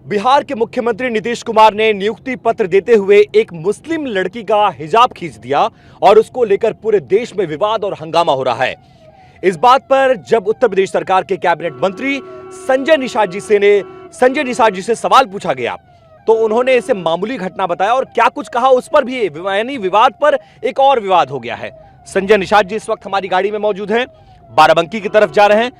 बिहार के मुख्यमंत्री नीतीश कुमार ने नियुक्ति पत्र देते हुए एक मुस्लिम लड़की का हिजाब खींच दिया और उसको लेकर पूरे देश में विवाद और हंगामा हो रहा है। इस बात पर जब उत्तर प्रदेश सरकार के कैबिनेट मंत्री संजय निषाद जी से सवाल पूछा गया तो उन्होंने इसे मामूली घटना बताया और क्या कुछ कहा उस पर भी यानी विवाद पर एक और विवाद हो गया है। संजय निषाद जी इस वक्त हमारी गाड़ी में मौजूद हैं, बाराबंकी की तरफ जा रहे हैं।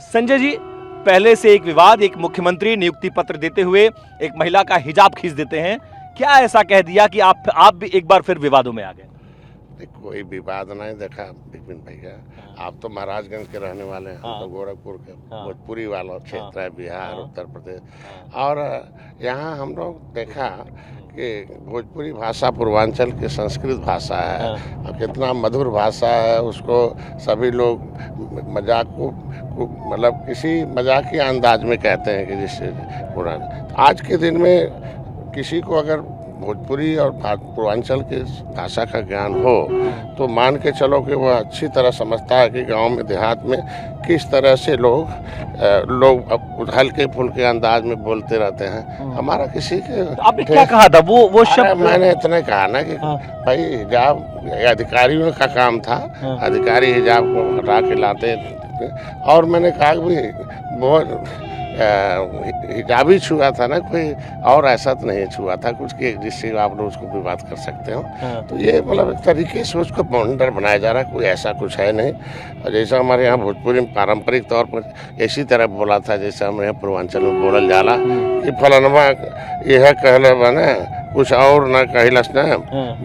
संजय जी, पहले से एक विवाद, एक मुख्यमंत्री नियुक्ति पत्र देते हुए एक महिला का हिजाब खींच देते हैं, क्या ऐसा कह दिया कि आप भी एक बार फिर विवादों में आ गए? कोई विवाद नहीं देखा विपिन भैया, आप तो महाराजगंज के रहने वाले हैं, हम तो गोरखपुर के भोजपुरी वाला क्षेत्र है, बिहार उत्तर प्रदेश। और यहाँ हम लोग देखा कि भोजपुरी भाषा पूर्वांचल की संस्कृत भाषा है और कितना मधुर भाषा है। उसको सभी लोग मजाक को मतलब किसी मजाकी अंदाज में कहते हैं कि जिससे आज के दिन में किसी को अगर भोजपुरी और पूर्वांचल की भाषा का ज्ञान हो तो मान के चलो कि वह अच्छी तरह समझता है कि गांव में देहात में किस तरह से लोग हल्के फुल्के अंदाज में बोलते रहते हैं। हमारा किसी के आपने क्या कहा था वो शब्द? मैंने इतने कहा ना कि भाई हिजाब अधिकारियों का काम था, अधिकारी हिजाब को हटा के लाते और मैंने कहा कि बहुत हिजाब ही छुआ था ना, कोई और ऐसा तो नहीं छुआ था कुछ कि जिससे आप लोग उसको भी बात कर सकते हो। तो ये मतलब एक तरीके से उसको बाउंडर बनाया जा रहा है, कोई ऐसा कुछ है नहीं। और जैसा हमारे यहाँ भोजपुरी में पारंपरिक तौर पर इसी तरह बोला था जैसे हमारे यहाँ पूर्वांचल में बोलल जाला कि फलनवा यह कहले बने कुछ और न कहलस न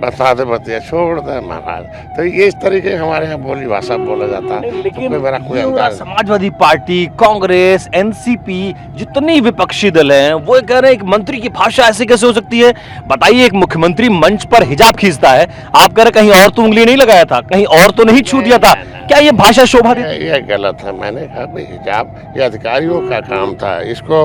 बता दे बतिया छोड़ दे महाराज। तो ये इस तरीके हमारे यहाँ बोली भाषा बोला जाता है। लेकिन तो समाजवादी पार्टी, कांग्रेस, एनसीपी जितनी विपक्षी दल हैं वो कह रहे हैं एक मंत्री की भाषा ऐसे कैसे हो सकती है? बताइए, एक मुख्यमंत्री मंच पर हिजाब खींचता है, आप कह रहे कहीं और तो उंगली नहीं लगाया था, कहीं और तो नहीं छू दिया था, क्या ये भाषा शोभा देती है? ये गलत है। मैंने कहा भाई हिजाब ये अधिकारियों का काम था, इसको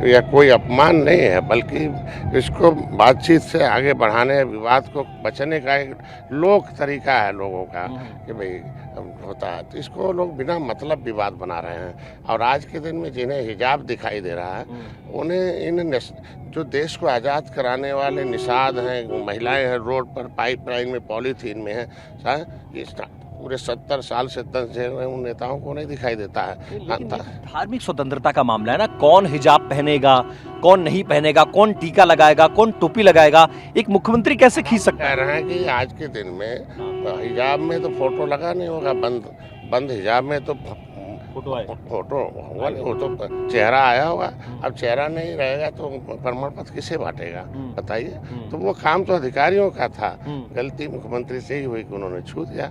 यह कोई अपमान नहीं है बल्कि इसको बातचीत से आगे बढ़ाने, विवाद को बचने का एक लोक तरीका है लोगों का कि भाई होता है। तो इसको लोग बिना मतलब विवाद बना रहे हैं। और आज के दिन में जिन्हें हिजाब दिखाई दे रहा है उन्हें इन जो देश को आज़ाद कराने वाले निषाद हैं, महिलाएं हैं रोड पर पाइपलाइन में पॉलीथीन में हैं, पूरे 70 साल से उन नेताओं को नहीं दिखाई देता है। धार्मिक स्वतंत्रता का मामला है ना, कौन हिजाब पहनेगा, कौन नहीं पहनेगा, कौन टीका लगाएगा, कौन टोपी लगाएगा, एक मुख्यमंत्री कैसे खींच सकता है? कह रहे हैं कि आज के दिन में हिजाब में तो फोटो लगा नहीं होगा, बंद हिजाब में तो फोटो वो तो चेहरा आया होगा। अब चेहरा नहीं रहेगा तो प्रमाण पत्र किसे बांटेगा बताइए? तो वो काम तो अधिकारियों का था, गलती मुख्यमंत्री से ही हुई कि उन्होंने छू दिया।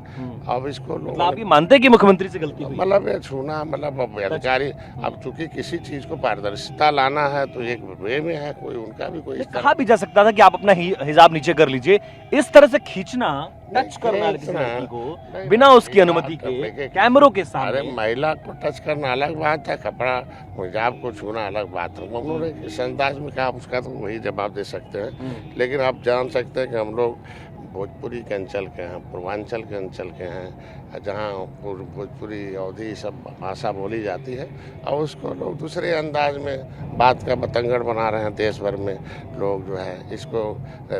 अब इसको लोग आप ये मानते हैं कि मुख्यमंत्री से गलती हुई? मतलब ये छूना मतलब अधिकारी, अब चूंकि किसी चीज को पारदर्शिता लाना है तो एक वे में है, कोई उनका भी कोई कहा भी जा सकता था कि आप अपना हिजाब नीचे कर लीजिए। इस तरह से खींचना, टच करना किसी लड़की को बिना उसकी अनुमति के कैमरों के सामने, महिला को टच करना अलग बात है, कपड़ा हिजाब को छूना अलग बात है। उन्होंने इस अंदाज में कहा, उसका तो वही जवाब दे सकते हैं। लेकिन आप जान सकते हैं कि हम लोग भोजपुरी के अंचल के हैं, पूर्वांचल के अंचल के हैं, जहाँ भोजपुरी अवधी सब भाषा बोली जाती है और उसको लोग दूसरे अंदाज में बात का बतंगड़ बना रहे हैं। देश भर में लोग जो है इसको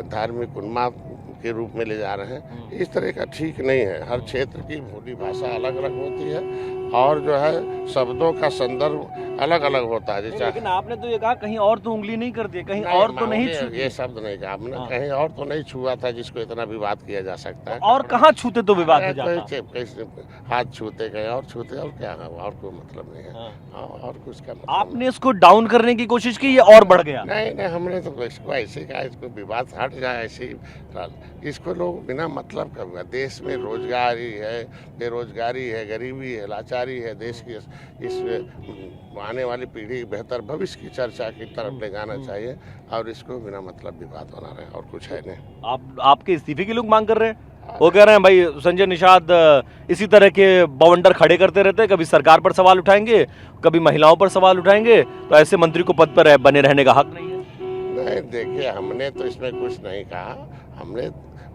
धार्मिक उन्माद के रूप में ले जा रहे हैं। इस तरह का ठीक नहीं है। हर क्षेत्र की बोली भाषा अलग अलग होती है और जो है शब्दों का संदर्भ अलग अलग होता है। जैसे लेकिन आपने तो ये कहा कहीं और तो उंगली नहीं कर दी, कहीं और तो नहीं छू, ये शब्द नहीं कहा आपने, कहीं और तो नहीं छुआ था जिसको इतना विवाद किया जा सकता है। और कहाँ छूते तो विवाद हो जाता? हाथ छूते, कहीं और छूते, और क्या है, और कोई मतलब नहीं है। और कुछ का मतलब आपने इसको डाउन करने की कोशिश की, ये और बढ़ गया? नहीं, हमने तो इसको ऐसे कहा, इसको विवाद हट जाए ऐसे ही। इसको लोग बिना मतलब का हुआ। देश में रोजगारी है, बेरोजगारी है, गरीबी है, लाचारी है, देश की इस आने वाली पीढ़ी बेहतर भविष्य की चर्चा की तरफ ले जाना चाहिए और इसको बिना मतलब विवाद बना रहे हैं और कुछ है नहीं। आपके इस्तीफे की लोग मांग कर रहे हैं, वो कह रहे हैं भाई संजय निषाद इसी तरह के बवंडर खड़े करते रहते हैं, कभी सरकार पर सवाल उठाएंगे, कभी महिलाओं पर सवाल उठाएंगे, तो ऐसे मंत्री को पद पर बने रहने का हक नहीं है। नहीं, देखिए हमने तो इसमें कुछ नहीं कहा। हमने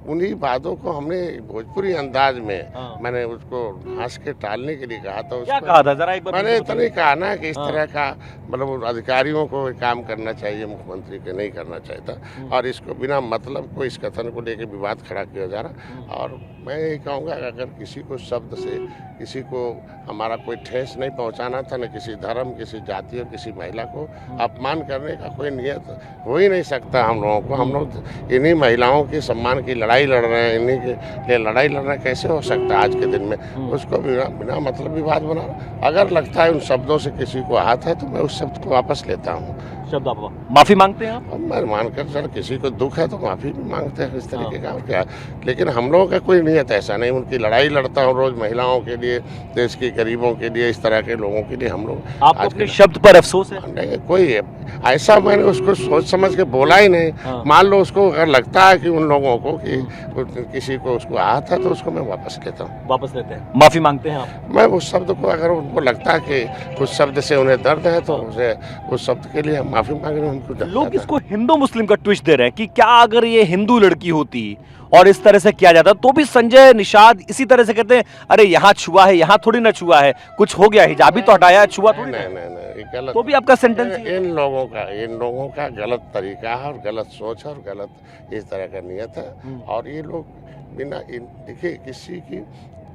उन्हीं बातों को हमने भोजपुरी अंदाज में हाँ। मैंने उसको हंस के टालने के लिए कहा था। क्या उसको कहा था जरा एक बार मैंने मुझे इतना बताइए। ही कहा ना कि इस हाँ। तरह का मतलब अधिकारियों को काम करना चाहिए, मुख्यमंत्री को नहीं करना चाहिए था। और इसको बिना मतलब को इस कथन को लेकर विवाद खड़ा किया जा रहा। और मैं यही कहूँगा कि अगर किसी को शब्द से किसी को हमारा कोई ठेस नहीं पहुंचाना था, न किसी धर्म, किसी जाति और किसी महिला को अपमान करने का कोई नियत हो ही नहीं सकता हम लोगों को। हम लोग इन्हीं महिलाओं के सम्मान की लड़ाई लड़ रहे हैं, इन्हीं के लिए लड़ाई लड़ना कैसे हो सकता है आज के दिन में। उसको बिना मतलब विवाद बना। अगर लगता है उन शब्दों से किसी को आहत है तो मैं उस शब्द को वापस लेता हूँ। शब्द आप माफी मांगते हैं आप? अब मैं मानकर सर किसी को दुख है तो माफी भी मांगते हैं इस तरीके का, और क्या। लेकिन हम लोगों का कोई नियत ऐसा नहीं। उनकी लड़ाई लड़ता हूँ रोज, महिलाओं के लिए, देश के गरीबों के लिए, इस तरह के लोगों के लिए। हम लोग आपको अपने शब्द पर अफसोस है? नहीं, कोई ऐसा मैंने उसको सोच समझ के बोला ही नहीं। हाँ। मान लो उसको अगर लगता है कि उन लोगों को कि किसी को उसको आहत है तो उसको मैं वापस लेता हूँ। वापस लेते हैं, माफी मांगते हैं आप? मैं उस शब्द को, अगर उनको लगता है कि उस शब्द से उन्हें दर्द है तो उसे उस शब्द के लिए हम माफी मांग रहे हैं। उनको दर्द लोग आता है। इसको हिंदू मुस्लिम का ट्विस्ट दे रहे हैं कि क्या अगर ये हिंदू लड़की होती और इस तरह से किया जाता तो भी संजय निषाद इसी तरह से कहते हैं अरे यहाँ छुआ है, यहाँ थोड़ी ना छुआ है, कुछ हो गया, हिजाबी तो हटाया, छुआ थोड़ी ना। नहीं, ये गलत। तो भी आपका सेंटेंस इन लोगों का गलत तरीका है और गलत सोच है और गलत इस तरह का नियत है। और ये लोग बिना देखिए किसी की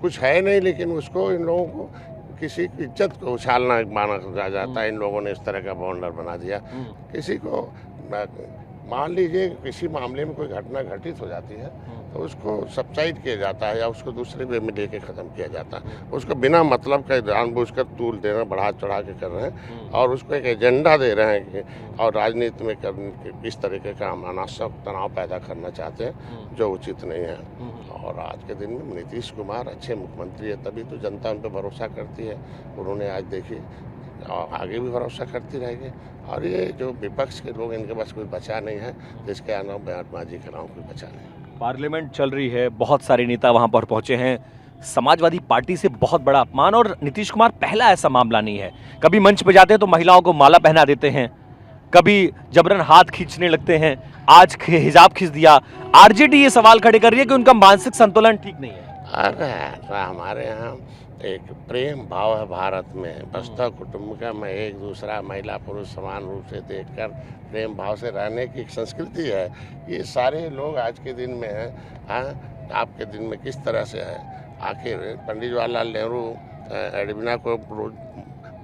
कुछ है नहीं, लेकिन उसको इन लोगों को किसी की इज्जत को उछालना माना जाता है। इन लोगों ने इस तरह का बाउंडर बना दिया। किसी को मान लीजिए किसी मामले में कोई घटना घटित हो जाती है तो उसको सबसाइड किया जाता है या उसको दूसरे वे में लेके ख़त्म किया जाता है। उसको बिना मतलब का जानबूझकर तूल देना, बढ़ा चढ़ा के कर रहे हैं और उसको एक एजेंडा दे रहे हैं कि और राजनीति में इस तरीके का अनावश्यक तनाव पैदा करना चाहते हैं जो उचित नहीं है। और आज के दिन में नीतीश कुमार अच्छे मुख्यमंत्री है, तभी तो जनता उन पर भरोसा करती है। उन्होंने आज देखिए और आगे भी भरोसा करती रहेगी। और ये जो विपक्ष के लोग, इनके पास कोई बचा नहीं है, जिसके आना बयानबाजी के नाम कोई बचा नहीं। पार्लियामेंट चल रही है, बहुत सारे नेता वहां पर पहुंचे हैं। समाजवादी पार्टी से बहुत बड़ा अपमान, और नीतीश कुमार पहला ऐसा मामला नहीं है। कभी मंच पे जाते हैं तो महिलाओं को माला पहना देते हैं, कभी जबरन हाथ खींचने लगते हैं, आज हिजाब खींच दिया। आरजेडी ये सवाल खड़े कर रही है कि उनका मानसिक संतुलन ठीक नहीं है। अरे हमारे यहाँ एक प्रेम भाव है भारत में, बस्ता कुटुंब में एक दूसरा महिला पुरुष समान रूप से देखकर प्रेम भाव से रहने की एक संस्कृति है। ये सारे लोग आज के दिन में हैं। हाँ, आपके दिन में किस तरह से है? आखिर पंडित जवाहरलाल नेहरू एडविना को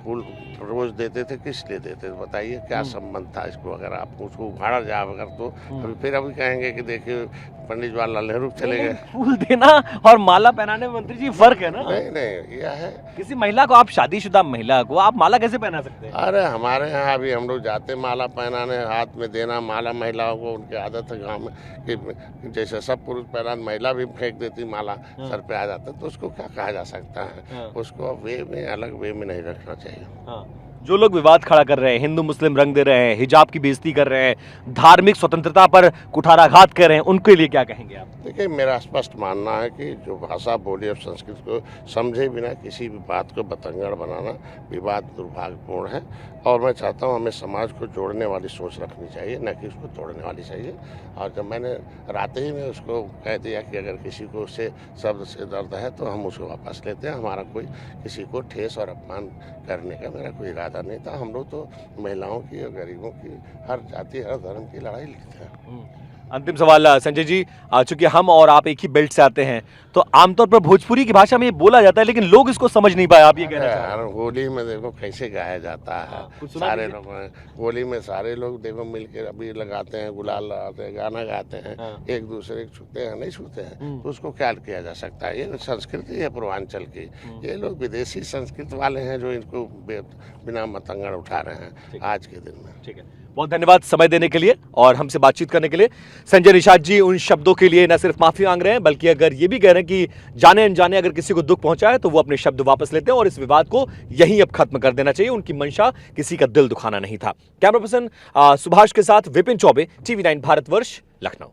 फूल रोज देते थे, किस लिए देते थे बताइए? क्या संबंध था इसको? अगर आप उसको उखाड़ा जाए अगर तो अभी कहेंगे कि देखिए पंडित जवाहरलाल नेहरू चले गए। फूल देना और माला पहनाने में मंत्री जी फर्क है ना? नहीं, यह है किसी महिला को, आप शादीशुदा महिला को आप माला कैसे पहना सकते हैं? अरे हमारे यहाँ अभी हम लोग जाते माला पहनाने, हाथ में देना माला महिलाओं को, उनकी आदत है गाँव में कि जैसे सब पुरुष पहना महिला भी फेंक देती माला, सर पे आ जाता, तो उसको क्या कहा जा सकता है? उसको वे में अलग वे में नहीं रखना चाहिए। जो लोग विवाद खड़ा कर रहे हैं, हिंदू मुस्लिम रंग दे रहे हैं, हिजाब की बेइज्जती कर रहे हैं, धार्मिक स्वतंत्रता पर कुठाराघात कर रहे हैं, उनके लिए क्या कहेंगे आप? देखिए, मेरा स्पष्ट मानना है कि जो भाषा बोली और संस्कृति को समझे बिना किसी भी बात को बतंगड़ बनाना विवाद दुर्भाग्यपूर्ण है। और मैं चाहता हूँ हमें समाज को जोड़ने वाली सोच रखनी चाहिए, न कि उसको तोड़ने वाली चाहिए। और जब मैंने रात ही में उसको कह दिया कि अगर किसी को उससे शब्द से दर्द है तो हम उसको वापस लेते हैं। हमारा कोई किसी को ठेस और अपमान करने का मेरा कोई इरादा नहीं था। हम लोग तो महिलाओं की और गरीबों की, हर जाति हर धर्म की लड़ाई लड़ते हैं। अंतिम सवाल संजय जी, चूंकि हम और आप एक ही बेल्ट से आते हैं तो आमतौर पर भोजपुरी की भाषा में ये बोला जाता है, लेकिन लोग इसको समझ नहीं पाए। आप ये कहना चाह रहे हैं? होली में देखो कैसे गाया जाता है। सारे लोग होली में सारे लोग देखो मिलकर अबीर लगाते हैं, गुलाल लगाते हैं, गाना गाते हैं, एक दूसरे को छूते हैं, नहीं छूते हैं, तो उसको क्या किया जा सकता है? ये संस्कृति है पूर्वांचल की। ये लोग विदेशी संस्कृति वाले हैं जो इनको बिना मतंगड़ उठा रहे हैं आज के दिन में। ठीक है, बहुत धन्यवाद समय देने के लिए और हमसे बातचीत करने के लिए। संजय निषाद जी उन शब्दों के लिए न सिर्फ माफी मांग रहे हैं, बल्कि अगर ये भी कह रहे हैं कि जाने अनजाने अगर किसी को दुख पहुंचा है तो वो अपने शब्द वापस लेते हैं और इस विवाद को यहीं अब खत्म कर देना चाहिए। उनकी मंशा किसी का दिल दुखाना नहीं था। कैमरा पर्सन सुभाष के साथ विपिन चौबे, TV9 भारतवर्ष, लखनऊ।